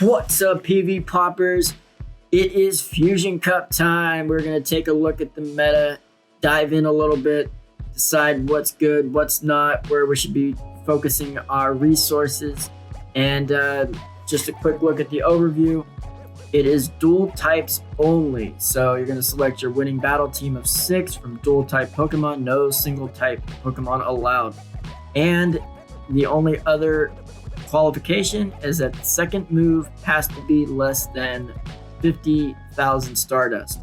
What's up, PV Poppers? It is Fusion Cup time. We're going to take a look at the meta, dive in a little bit, decide what's good, what's not, where we should be focusing our resources, and just a quick look at the overview. It is dual types only, so you're going to select your winning battle team of 6 from dual type Pokemon, no single type Pokemon allowed. And the only other qualification is that the second move has to be less than 50,000 Stardust.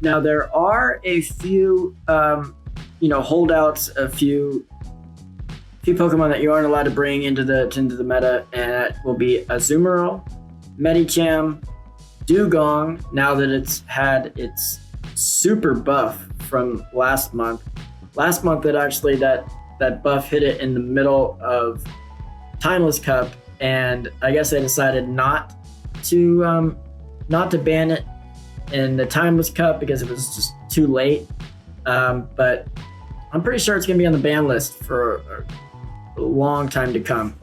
Now there are a few, holdouts, a few Pokemon that you aren't allowed to bring into the meta, and that will be Azumarill, Medicham, Dugong. Now that it's had its super buff from last month. Last month, that buff hit it in the middle of Timeless Cup, and I guess they decided not to ban it in the Timeless Cup because it was just too late. But I'm pretty sure it's gonna be on the ban list for a long time to come.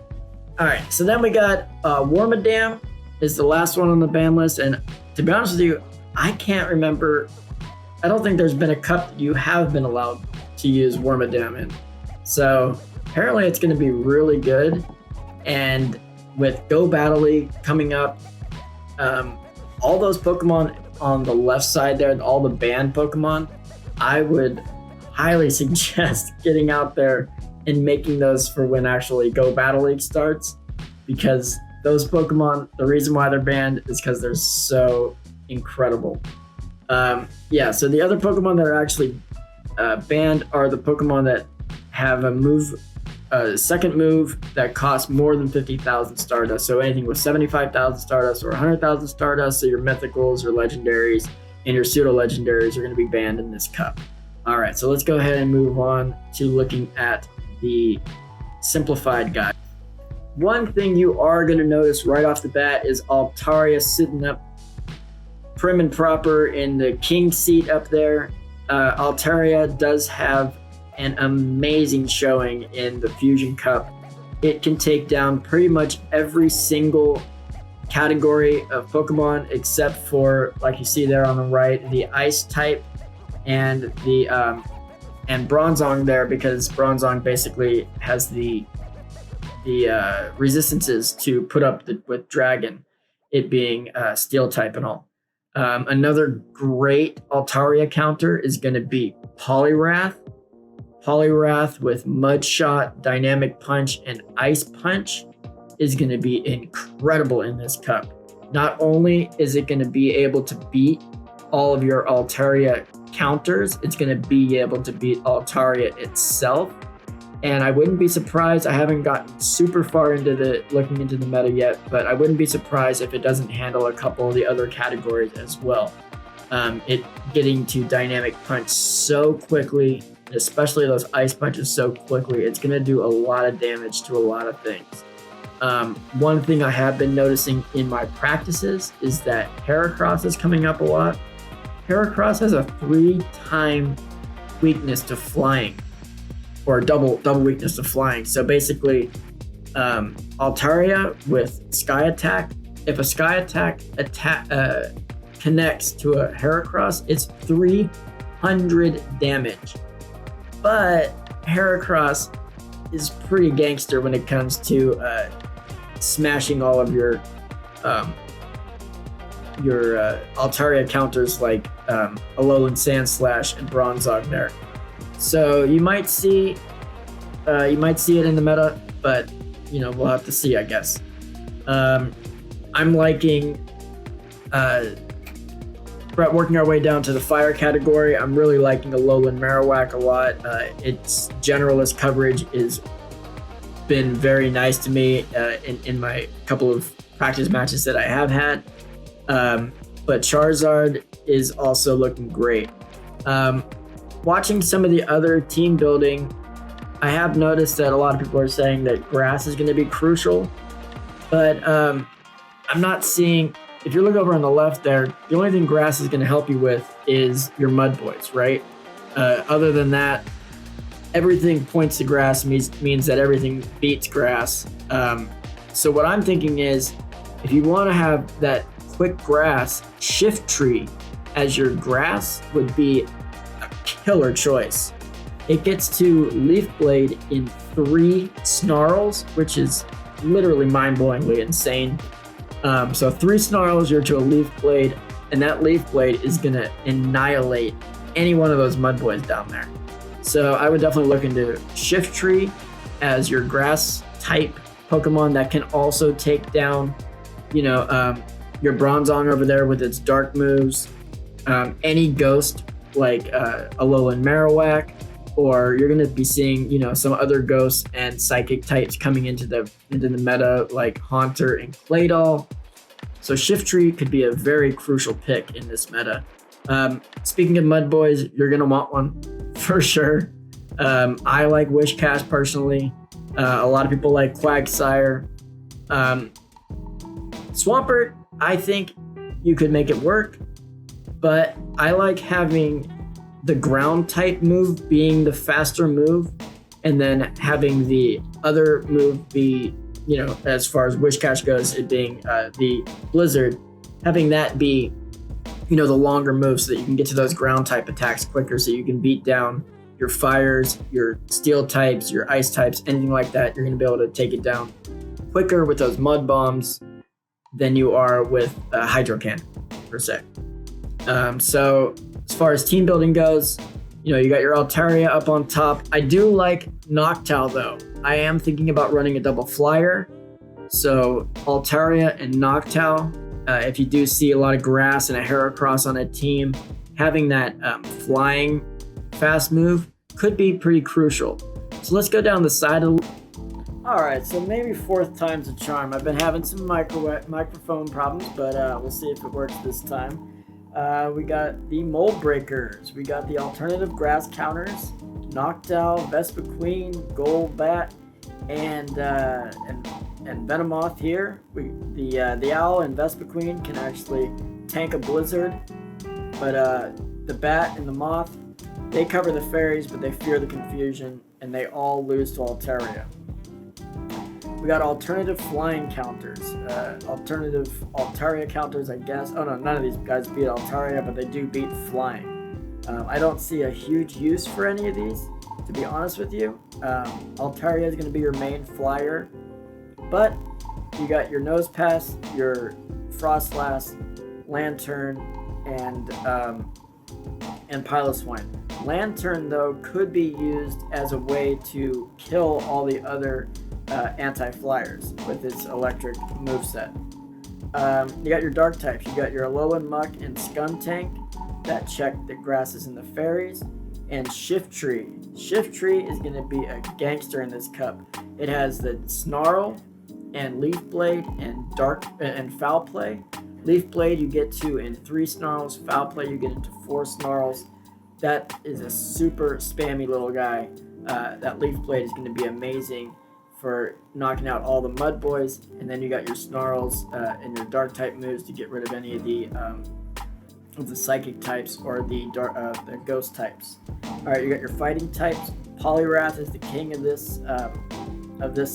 All right, so then we got Wormadam is the last one on the ban list, and to be honest with you, I can't remember. I don't think there's been a cup that you have been allowed to use Wormadam in. So apparently it's going to be really good. And with Go Battle League coming up, all those Pokemon on the left side there, all the banned Pokemon, I would highly suggest getting out there and making those for when actually Go Battle League starts, because those Pokemon, the reason why they're banned is because they're so incredible. So the other Pokemon that are actually banned are the Pokemon that have a second move that costs more than 50,000 Stardust. So anything with 75,000 Stardust or 100,000 Stardust, so your Mythicals or Legendaries and your Pseudo-Legendaries are going to be banned in this cup. All right, so let's go ahead and move on to looking at the Simplified guide. One thing you are going to notice right off the bat is Altaria sitting up prim and proper in the king seat up there. Altaria does have an amazing showing in the Fusion Cup. It can take down pretty much every single category of Pokemon except for, like you see there on the right, the Ice type and the and Bronzong there, because Bronzong basically has the resistances to put up with Dragon, it being Steel type and all. Another great Altaria counter is going to be Poliwrath. Poliwrath with Mud Shot, Dynamic Punch, and Ice Punch is going to be incredible in this cup. Not only is it going to be able to beat all of your Altaria counters, it's going to be able to beat Altaria itself. And I wouldn't be surprised, I haven't gotten super far into looking into the meta yet, but I wouldn't be surprised if it doesn't handle a couple of the other categories as well. It getting to Dynamic Punch so quickly, especially those Ice Punches so quickly, it's going to do a lot of damage to a lot of things. One thing I have been noticing in my practices is that Heracross is coming up a lot. Heracross has a 3-time weakness to flying, or double weakness to flying. So basically, Altaria with Sky Attack, if a Sky Attack connects to a Heracross, it's 300 damage. But Heracross is pretty gangster when it comes to smashing all of your Altaria counters like Alolan Sandslash and Bronzong there. So you might see it in the meta, but we'll have to see, I guess. I'm liking working our way down to the fire category. I'm really liking Alolan Marowak a lot. Its generalist coverage has been very nice to me in my couple of practice matches that I have had. But Charizard is also looking great. Watching some of the other team building, I have noticed that a lot of people are saying that grass is going to be crucial, but I'm not seeing. If you look over on the left there, the only thing grass is going to help you with is your Mud Boys, right? Other than that, everything points to grass means that everything beats grass. So what I'm thinking is If you want to have that quick grass, Shift Tree as your grass would be a killer choice. It gets to Leaf Blade in 3 snarls, which is literally mind-blowingly insane. So 3 snarls, you're to a Leaf Blade, and that Leaf Blade is going to annihilate any one of those mud boys down there. So I would definitely look into Shift Tree as your grass type Pokemon that can also take down, your Bronzong over there with its dark moves. Any ghost like Alolan Marowak, or you're going to be seeing, some other ghosts and psychic types coming into the meta like Haunter and Claydol. So Shift Tree could be a very crucial pick in this meta. Speaking of mud boys, you're going to want one for sure. I like Wishcash personally. A lot of people like Quagsire. Swampert, I think you could make it work, but I like having the ground type move being the faster move, and then having the other move be, as far as Wishcash goes, it being the Blizzard, having that be, the longer move so that you can get to those ground type attacks quicker, so you can beat down your fires, your steel types, your ice types, anything like that. You're going to be able to take it down quicker with those mud bombs than you are with Hydro Cannon, per se. So as far as team building goes, you got your Altaria up on top. I do like Noctowl though. I am thinking about running a double flyer. So Altaria and Noctowl, if you do see a lot of grass and a Heracross on a team, having that flying fast move could be pretty crucial. So let's go down the side of the... Alright, so maybe 4th time's a charm. I've been having some microphone problems, but we'll see if it works this time. We got the Mold Breakers. We got the alternative grass counters, Noctowl, Vespiquen, Golbat, and Venomoth here. The Owl and Vespiquen can actually tank a Blizzard, but the Bat and the Moth, they cover the fairies, but they fear the confusion, and they all lose to Altaria. We got alternative flying counters, alternative Altaria counters, I guess. Oh no, none of these guys beat Altaria, but they do beat flying. I don't see a huge use for any of these, to be honest with you. Altaria is going to be your main flyer, but you got your Nosepass, your Frostlass, Lantern, and Piloswine. Lantern, though, could be used as a way to kill all the other anti-flyers with its electric moveset. You got your dark types. You got your Alolan Muck and Skuntank that check the grasses and the fairies, and Shift Tree. Shift Tree is going to be a gangster in this cup. It has the Snarl and Leaf Blade and Foul Play. Leaf Blade you get to in 3 snarls. Foul Play you get into 4 snarls. That is a super spammy little guy. That Leaf Blade is going to be amazing for knocking out all the mud boys, and then you got your snarls and your dark type moves to get rid of any of the psychic types or the ghost types. All right, you got your fighting types. Poliwrath is the king of this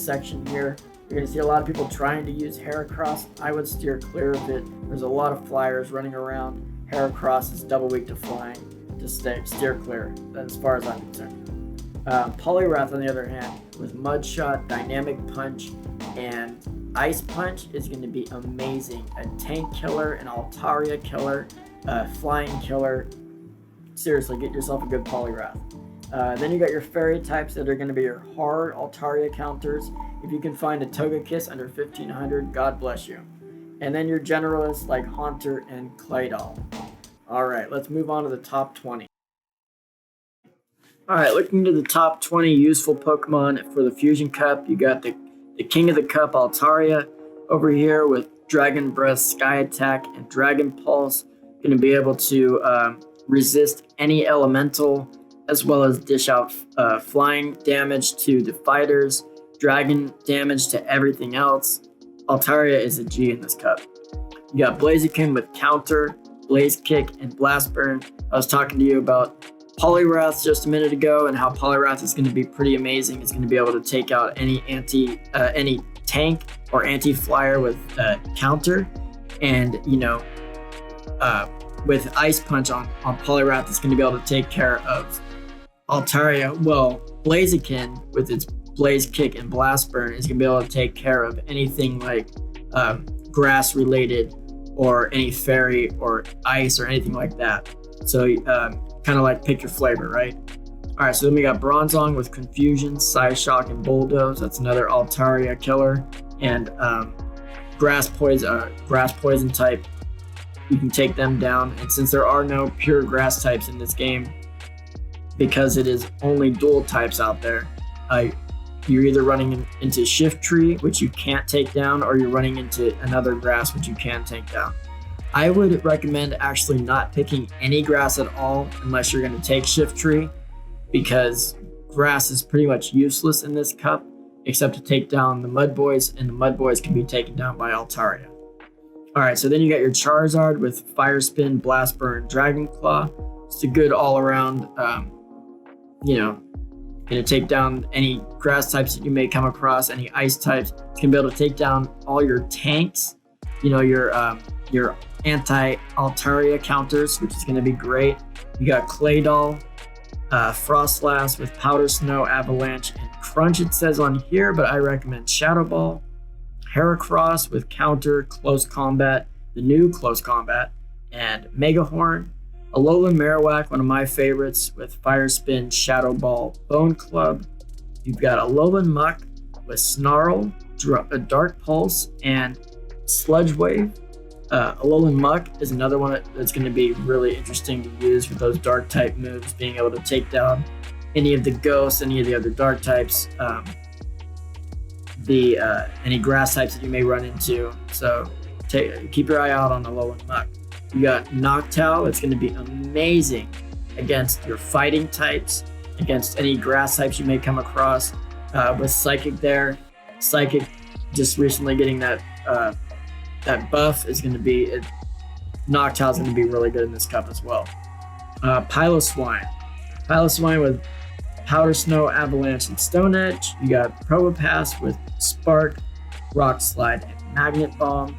section here. You're going to see a lot of people trying to use Heracross. I would steer clear of it. There's a lot of flyers running around. Heracross is double weak to flying. Just steer clear, as far as I'm concerned. Poliwrath, on the other hand, with Mud Shot, Dynamic Punch, and Ice Punch is going to be amazing. A tank killer, an Altaria killer, a flying killer. Seriously, get yourself a good Poliwrath. Then you got your fairy types that are going to be your hard Altaria counters. If you can find a Togekiss under 1500, God bless you. And then your generalists like Haunter and Claydol. Alright, let's move on to the top 20. Alright, looking to the top 20 useful Pokemon for the Fusion Cup, you got the King of the Cup, Altaria, over here with Dragon Breath, Sky Attack, and Dragon Pulse. Going to be able to resist any elemental, as well as dish out flying damage to the fighters, dragon damage to everything else. Altaria is a G in this cup. You got Blaziken with Counter, Blaze Kick, and Blast Burn. I was talking to you about Poliwrath just a minute ago and how Poliwrath is going to be pretty amazing. It's going to be able to take out any tank or anti-flyer with counter, and with Ice Punch on Poliwrath, it's going to be able to take care of Altaria. Well, Blaziken with its Blaze Kick and Blast Burn is going to be able to take care of anything like grass related, or any fairy or ice or anything like that. So kind of like pick your flavor, right? All right, so then we got Bronzong with Confusion, Psyshock, and Bulldoze. That's another Altaria killer. And grass poison type, you can take them down. And since there are no pure grass types in this game, because it is only dual types out there, you're either running into Shiftry, which you can't take down, or you're running into another grass, which you can take down. I would recommend actually not picking any grass at all unless you're going to take Shiftry, because grass is pretty much useless in this cup, except to take down the Mud Boys, and the Mud Boys can be taken down by Altaria. All right, so then you got your Charizard with Fire Spin, Blast Burn, Dragon Claw. It's a good all-around, going to take down any grass types that you may come across, any ice types. It's going to be able to take down all your tanks, your anti-Altaria counters, which is going to be great. You got Claydol, Frostlass with Powder Snow, Avalanche, and Crunch, it says on here, but I recommend Shadow Ball. Heracross with Counter, Close Combat, the new Close Combat, and Megahorn. Alolan Marowak, one of my favorites, with Fire Spin, Shadow Ball, Bone Club. You've got Alolan Muck with Snarl, Dark Pulse, and Sludge Wave. Alolan Muck is another one that's going to be really interesting to use with those dark type moves, being able to take down any of the ghosts, any of the other dark types, any grass types that you may run into. So keep your eye out on Alolan Muck. You got Noctowl. It's going to be amazing against your fighting types, against any grass types you may come across. With Psychic there, Psychic just recently getting that buff is going to be Noctowl's going to be really good in this cup as well. Piloswine with Powder Snow, Avalanche, and Stone Edge. You got Probopass with Spark, Rock Slide, and Magnet Bomb.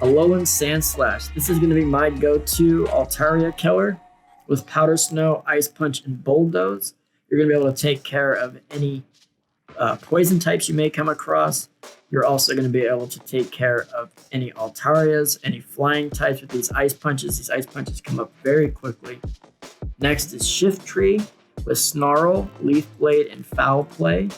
Alolan Sandslash. This is going to be my go-to Altaria killer with Powder Snow, Ice Punch, and Bulldoze. You're going to be able to take care of any poison types you may come across. You're also going to be able to take care of any Altarias, any flying types with these Ice Punches. These Ice Punches come up very quickly. Next is Shiftry with Snarl, Leaf Blade, and Foul Play.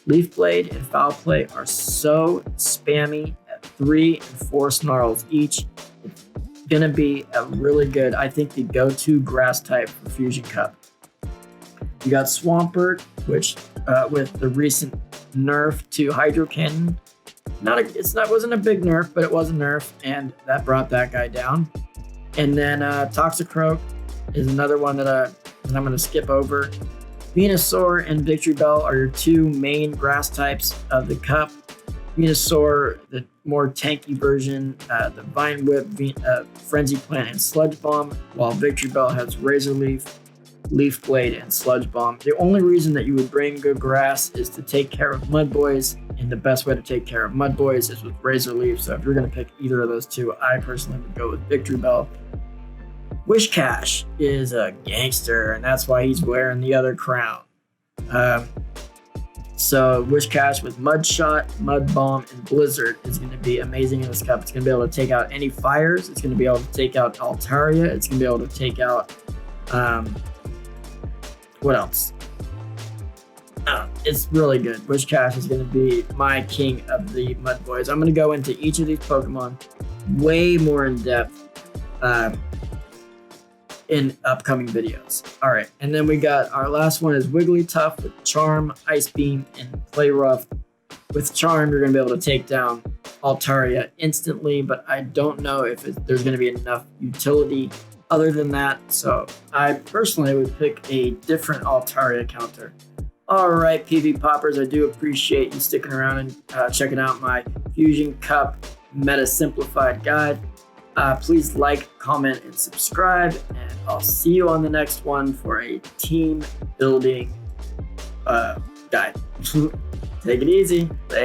Leaf Blade and Foul Play are so spammy. 3 and 4 Snarls each. It's gonna be a really good, I think, the go-to grass type for Fusion Cup. You got Swampert, which with the recent nerf to Hydro Cannon, wasn't a big nerf, but it was a nerf, and that brought that guy down. And then Toxicroak is another one that I'm gonna skip over. Venusaur and Victory Bell are your two main grass types of the cup. Venusaur, the more tanky version, the Vine Whip, Frenzy Plant, and Sludge Bomb, while Victory Bell has Razor Leaf, Leaf Blade, and Sludge Bomb. The only reason that you would bring good grass is to take care of Mud Boys, and the best way to take care of Mud Boys is with Razor Leaf. So if you're going to pick either of those two, I personally would go with Victory Bell. Wishcash is a gangster, and that's why he's wearing the other crown. So Wishcash with Mud Shot, Mud Bomb, and Blizzard is going to be amazing in this cup. It's going to be able to take out any fires. It's going to be able to take out Altaria. It's going to be able to take out, what else? It's really good. Wishcash is going to be my king of the Mud Boys. I'm going to go into each of these Pokemon way more in depth in upcoming videos. All right, and then we got our last one is Wigglytuff with Charm, Ice Beam, and Play Rough. With Charm, you're going to be able to take down Altaria instantly, but I don't know if there's going to be enough utility other than that. So I personally would pick a different Altaria counter. All right, PV Poppers, I do appreciate you sticking around and checking out my Fusion Cup Meta Simplified guide. Please like, comment, and subscribe, and I'll see you on the next one for a team building guide. Take it easy. Later.